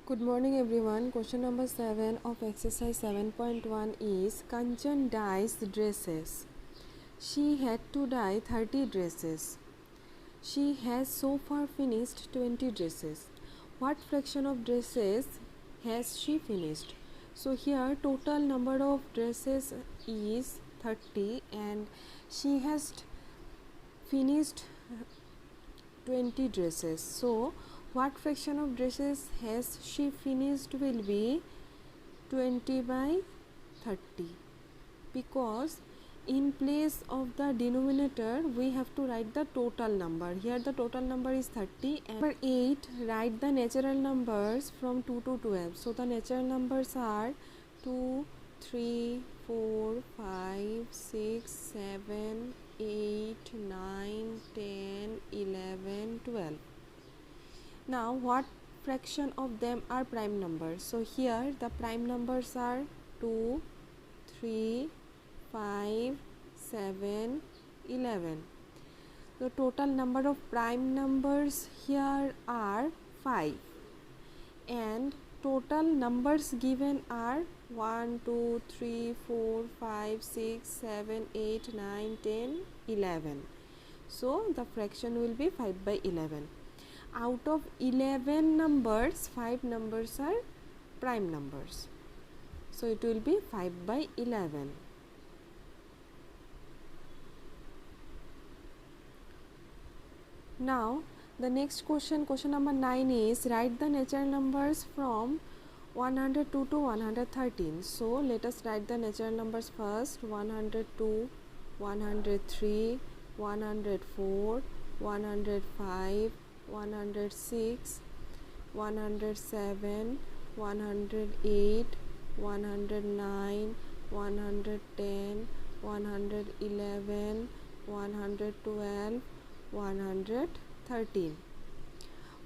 Good morning everyone. Question number 7 of exercise 7.1 is Kanchan dyes dresses. She had to dye 30 dresses. She has so far finished 20 dresses. What fraction of dresses has she finished? So here total number of dresses is 30 and she has finished 20 dresses. So what fraction of dresses has she finished will be 20 by 30, because in place of the denominator we have to write the total number. Here the total number is 30, and number 8, write the natural numbers from 2 to 12. So the natural numbers are 2, 3, 4, 5, 6, 7, 8, 9, 10, 11, 12. Now what fraction of them are prime numbers? So here the prime numbers are 2, 3, 5, 7, 11. The total number of prime numbers here are 5, and total numbers given are 1, 2, 3, 4, 5, 6, 7, 8, 9, 10, 11. So the fraction will be 5 by 11. Out of 11 numbers, 5 numbers are prime numbers. So it will be 5 by 11. Now the next question number 9 is write the natural numbers from 102 to 113. So let us write the natural numbers first. 102, 103, 104, 105, 106, 107, 108, 109, 110, 111, 112, 113.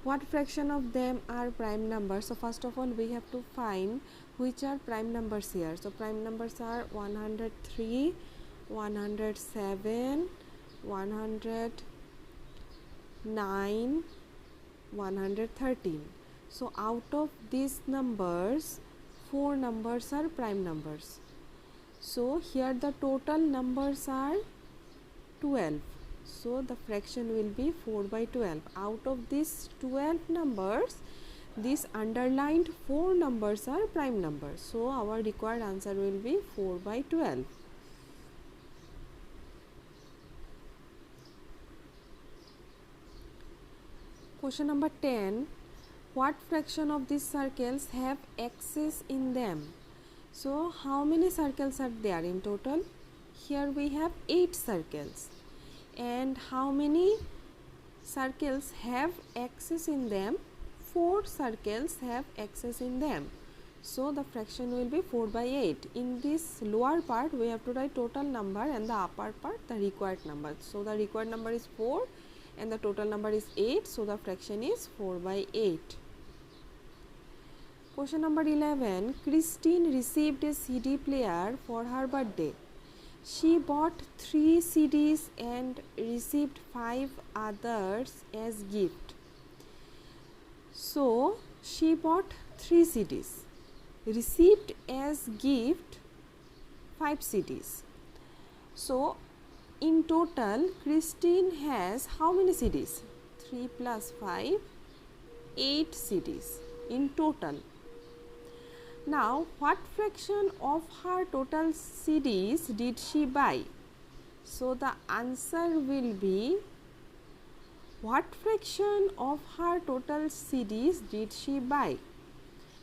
What fraction of them are prime numbers? So first of all we have to find which are prime numbers here. So prime numbers are 103, 107, 109, 113. So out of these numbers, 4 numbers are prime numbers. So here the total numbers are 12. So the fraction will be 4 by 12. Out of these 12 numbers, these underlined 4 numbers are prime numbers. So our required answer will be 4 by 12. Question number 10. What fraction of these circles have X's in them? So how many circles are there in total? Here we have 8 circles. And how many circles have X's in them? 4 circles have X's in them. So the fraction will be 4 by 8. In this lower part we have to write total number, and the upper part the required number. So the required number is 4 and the total number is 8. So the fraction is 4 by 8. Question number 11. Christine received a CD player for her birthday. She bought 3 CDs and received 5 others as gift. So she bought 3 CDs, received as gift 5 CDs. So in total Christine has how many CDs? 3 plus 5, 8 CDs in total. Now what fraction of her total CDs did she buy? So the answer will be, what fraction of her total CDs did she buy?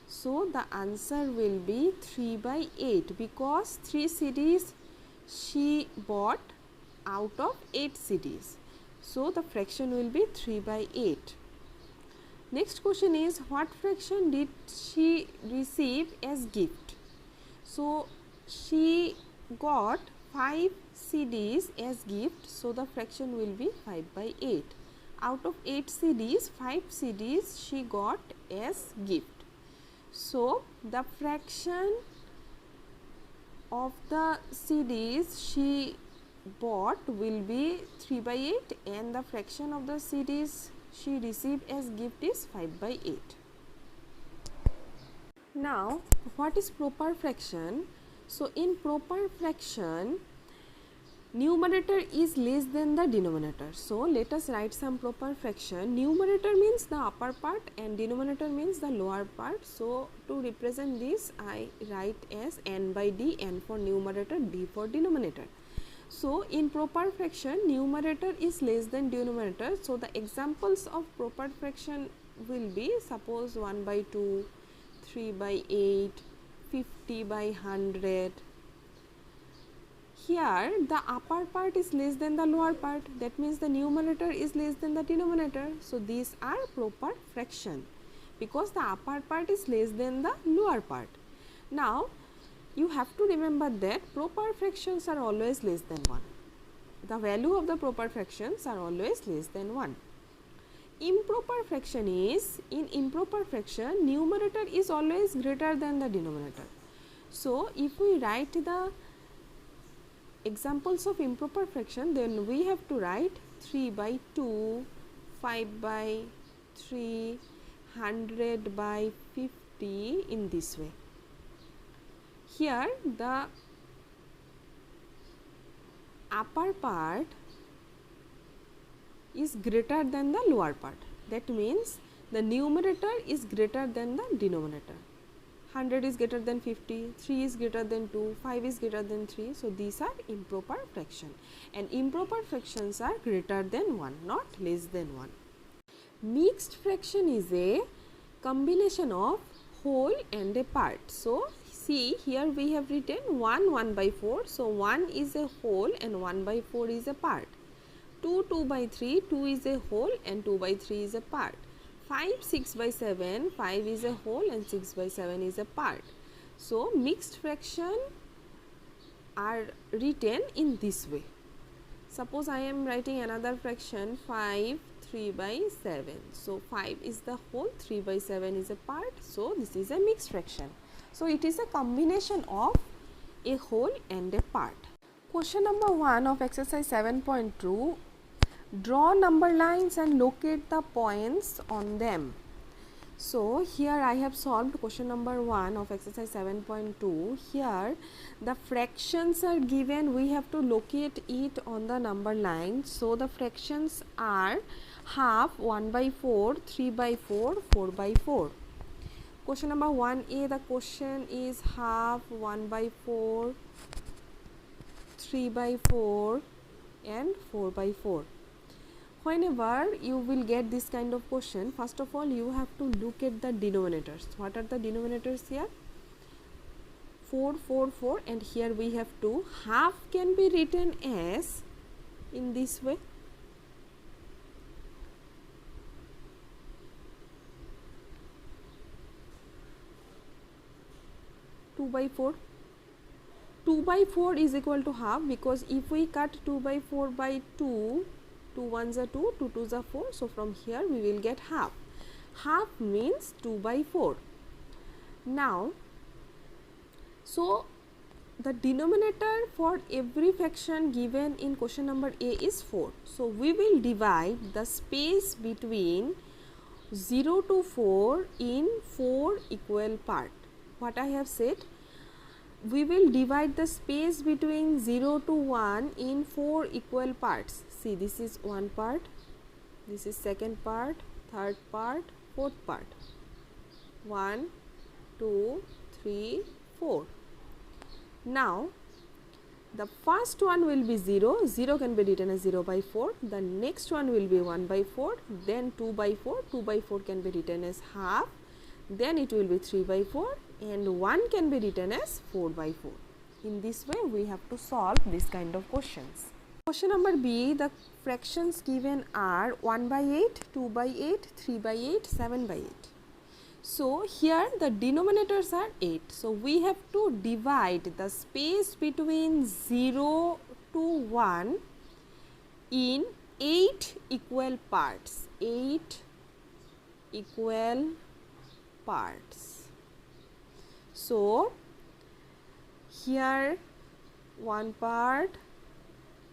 So the answer will be 3 by 8, because 3 CDs she bought out of 8 CDs. So the fraction will be 3 by 8. Next question is, what fraction did she receive as gift? So she got 5 CDs as gift. So the fraction will be 5 by 8. Out of 8 CDs, 5 CDs she got as gift. So the fraction of the CDs she bought will be 3 by 8, and the fraction of the CDs she received as gift is 5 by 8. Now, what is proper fraction? So, in proper fraction, numerator is less than the denominator. So, let us write some proper fraction. Numerator means the upper part and denominator means the lower part. So, to represent this, I write as n by d, n for numerator, d for denominator. So, in proper fraction, numerator is less than denominator. So, the examples of proper fraction will be, suppose 1 by 2, 3 by 8, 50 by 100. Here the upper part is less than the lower part, that means the numerator is less than the denominator. So, these are proper fraction because the upper part is less than the lower part. Now, you have to remember that proper fractions are always less than 1. The value of the proper fractions are always less than 1. Improper fraction is, in improper fraction, numerator is always greater than the denominator. So, if we write the examples of improper fraction, then we have to write 3 by 2, 5 by 3, 100 by 50 in this way. Here the upper part is greater than the lower part. That means the numerator is greater than the denominator. 100 is greater than 50, 3 is greater than 2, 5 is greater than 3. So, these are improper fraction, and improper fractions are greater than 1, not less than 1. Mixed fraction is a combination of whole and a part. So, see here we have written 1 by 4. So, 1 is a whole and 1 by 4 is a part. 2 by 3, 2 is a whole and 2 by 3 is a part. 5 6 by 7, 5 is a whole and 6 by 7 is a part. So, mixed fraction are written in this way. Suppose I am writing another fraction 5 3 by 7. So, 5 is the whole, 3 by 7 is a part. So, this is a mixed fraction. So, it is a combination of a whole and a part. Question number 1 of exercise 7.2. Draw number lines and locate the points on them. So, here I have solved question number 1 of exercise 7.2. Here the fractions are given, we have to locate it on the number line. So, the fractions are half, 1 by 4, 3 by 4, 4 by 4. Question number 1a, the question is half, 1 by 4, 3 by 4 and 4 by 4. Whenever you will get this kind of question, first of all you have to look at the denominators. What are the denominators here? 4, 4, 4, and here we have 2. Half can be written as in this way. Two by 4. 2 by 4 is equal to half, because if we cut 2 by 4 by 2, 2 ones are 2, 2 twos are 4. So, from here we will get half. Half means 2 by 4. Now, so the denominator for every fraction given in question number A is 4. So, we will divide the space between 0 to 4 in 4 equal part. What I have said, we will divide the space between 0 to 1 in 4 equal parts. See, this is one part, this is second part, third part, fourth part. 1, 2, 3, 4. Now, the first one will be 0, 0 can be written as 0 by 4. The next one will be 1 by 4, then 2 by 4, 2 by 4 can be written as half, then it will be 3 by 4 and 1 can be written as 4 by 4. In this way, we have to solve this kind of questions. Question number B, the fractions given are 1 by 8, 2 by 8, 3 by 8, 7 by 8. So, here the denominators are 8. So, we have to divide the space between 0 to 1 in 8 equal parts. 8 equal parts. So, here one part,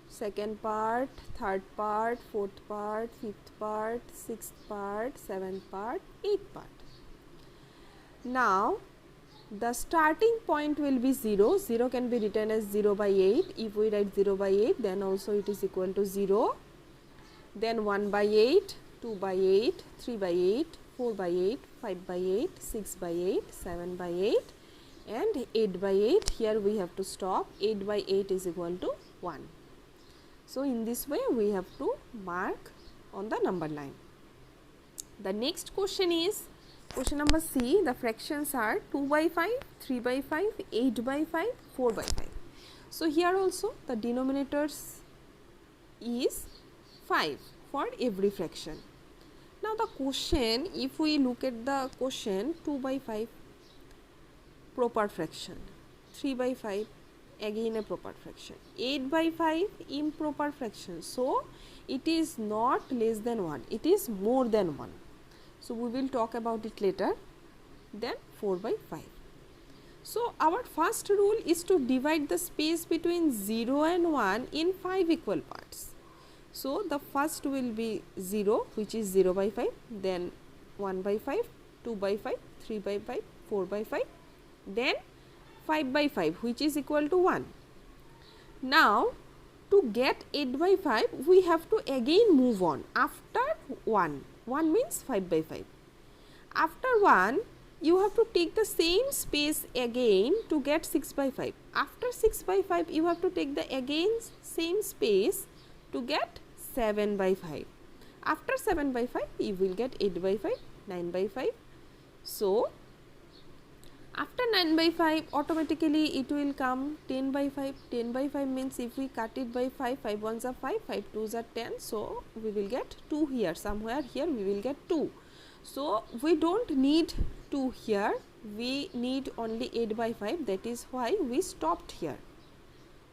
second part, third part, fourth part, fifth part, sixth part, seventh part, eighth part. Now, the starting point will be 0. 0 can be written as 0 by 8. If we write 0 by 8, then also it is equal to 0. Then 1 by 8, 2 by 8, 3 by 8, 4 by 8, 5 by 8, 6 by 8, 7 by 8 and 8 by 8. Here we have to stop. 8 by 8 is equal to 1. So, in this way we have to mark on the number line. The next question is question number C. The fractions are 2 by 5, 3 by 5, 8 by 5, 4 by 5. So, here also the denominators is 5 for every fraction. Now, the question, if we look at the question, 2 by 5 proper fraction, 3 by 5 again a proper fraction, 8 by 5 improper fraction. So, it is not less than 1, it is more than 1. So, we will talk about it later. Then 4 by 5. So, our first rule is to divide the space between 0 and 1 in 5 equal parts. So, the first will be 0, which is 0 by 5, then 1 by 5, 2 by 5, 3 by 5, 4 by 5, then 5 by 5, which is equal to 1. Now, to get 8 by 5, we have to again move on after 1. 1 means 5 by 5. After 1, you have to take the same space again to get 6 by 5. After 6 by 5, you have to take the again same space to get 7 by 5. After 7 by 5, you will get 8 by 5, 9 by 5. So, after 9 by 5, automatically it will come 10 by 5. 10 by 5 means if we cut it by 5, 5 ones are 5, 5 twos are 10. So, we will get 2 here, somewhere here we will get 2. So, we do not need 2 here, we need only 8 by 5, that is why we stopped here.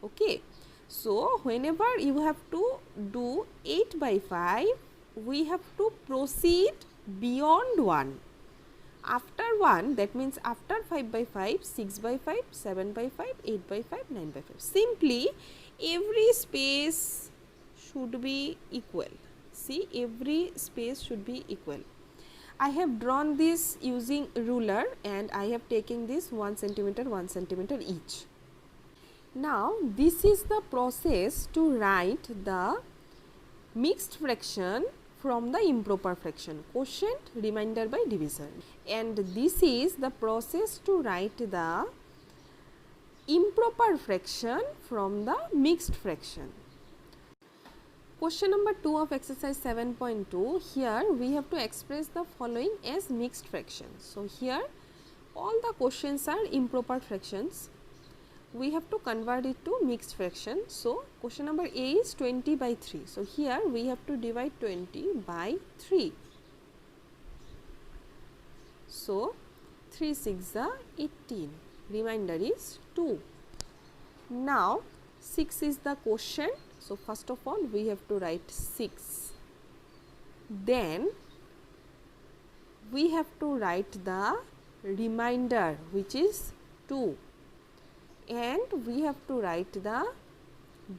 Okay. So, whenever you have to do 8 by 5, we have to proceed beyond 1. After 1, that means after 5 by 5, 6 by 5, 7 by 5, 8 by 5, 9 by 5. Simply, every space should be equal. See, every space should be equal. I have drawn this using ruler and I have taken this 1 centimeter, 1 centimeter each. Now, this is the process to write the mixed fraction from the improper fraction, quotient, remainder by divisor, and this is the process to write the improper fraction from the mixed fraction. Question number 2 of exercise 7.2, here we have to express the following as mixed fractions. So, here all the questions are improper fractions. We have to convert it to mixed fraction. So, question number A is 20 by 3. So, here we have to divide 20 by 3. So, 3 6 are 18, remainder is 2. Now, 6 is the quotient. So, first of all we have to write 6. Then, we have to write the remainder which is 2. And we have to write the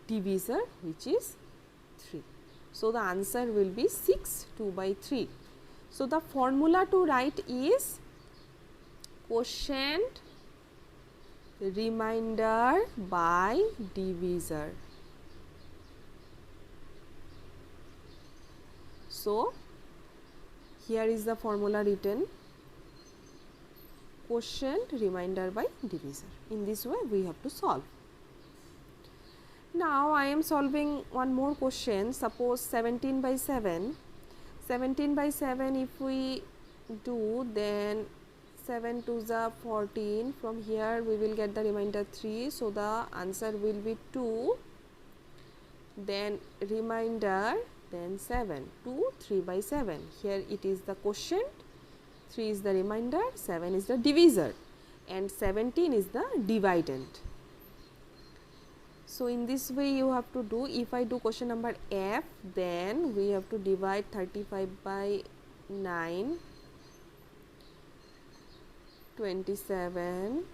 divisor which is 3. So, the answer will be 6 2 by 3. So, the formula to write is quotient remainder by divisor. So, here is the formula written, quotient remainder by divisor. In this way we have to solve. Now, I am solving one more question. Suppose 17 by 7. 17 by 7 if we do, then 7 2s are 14. From here we will get the remainder 3. So, the answer will be 2, then remainder, then 7. 2 3 by 7. Here it is the quotient, 3 is the remainder, 7 is the divisor and 17 is the dividend. So, in this way you have to do. If I do question number F, then we have to divide 35 by 9, 27.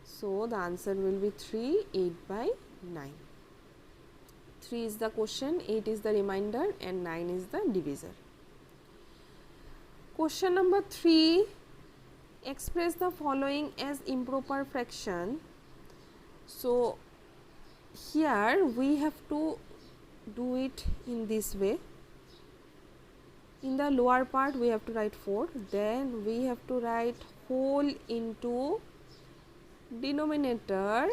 So, the answer will be 3, 8 by 9. 3 is the quotient, 8 is the remainder and 9 is the divisor. Question number 3, express the following as improper fraction. So here we have to do it in this way. In the lower part we have to write 4, then we have to write whole into denominator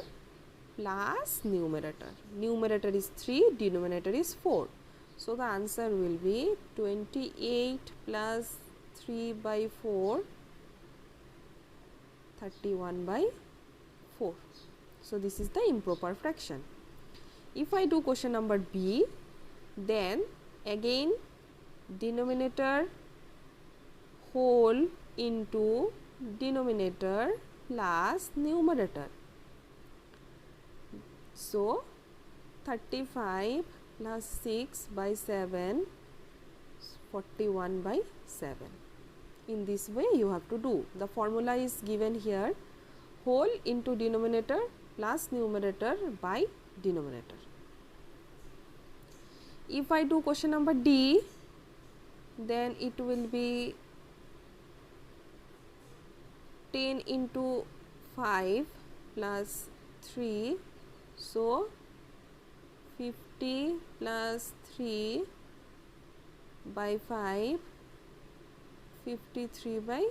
plus numerator. Numerator is 3, denominator is 4. So the answer will be 28 plus 3 by 4, 31 by 4. So this is the improper fraction. If I do question number B, then again denominator whole into denominator plus numerator. So 35 plus 6 by 7, 41 by 7. In this way you have to do. The formula is given here, whole into denominator plus numerator by denominator. If I do question number D, then it will be 10 into 5 plus 3, so 50 plus 3 by 5, 53 by